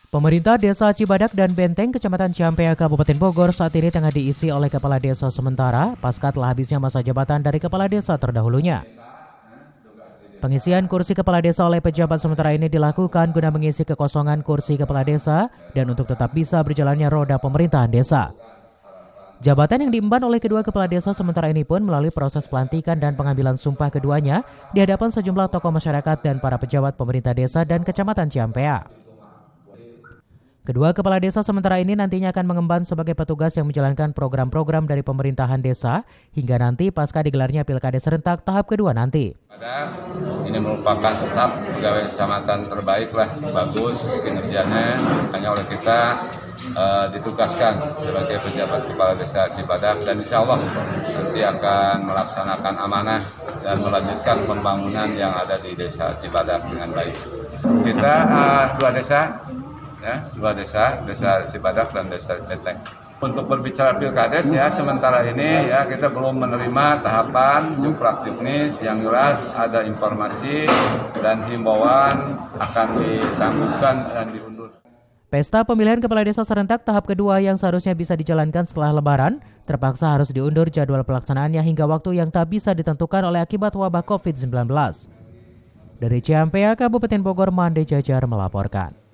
Pemerintah Desa Cibadak dan Benteng, Kecamatan Ciampea, Kabupaten Bogor saat ini tengah diisi oleh kepala desa sementara pasca telah habisnya masa jabatan dari kepala desa terdahulunya. Pengisian kursi kepala desa oleh pejabat sementara ini dilakukan guna mengisi kekosongan kursi kepala desa dan untuk tetap bisa berjalannya roda pemerintahan desa. Jabatan yang diemban oleh kedua kepala desa sementara ini pun melalui proses pelantikan dan pengambilan sumpah keduanya di hadapan sejumlah tokoh masyarakat dan para pejabat pemerintah desa dan Kecamatan Ciampea. Kedua kepala desa sementara ini nantinya akan mengemban sebagai petugas yang menjalankan program-program dari pemerintahan desa hingga nanti pasca digelarnya Pilkada serentak tahap kedua nanti. Ini merupakan staf pegawai kecamatan terbaik lah, bagus kinerjanya, hanya oleh kita ditugaskan sebagai pejabat kepala desa Cibadak dan insya Allah nanti akan melaksanakan amanah dan melanjutkan pembangunan yang ada di desa Cibadak dengan baik. Kita dua desa Cibadak dan desa Benteng. Untuk berbicara pilkades ya sementara ini ya kita belum menerima tahapan jumlah teknis yang jelas ada informasi dan himbauan akan ditangguhkan dan diundur. Pesta pemilihan kepala desa serentak tahap kedua yang seharusnya bisa dijalankan setelah Lebaran terpaksa harus diundur jadwal pelaksanaannya hingga waktu yang tak bisa ditentukan oleh akibat wabah COVID-19. Dari Ciampea, Kabupaten Bogor, Mande Jajar melaporkan.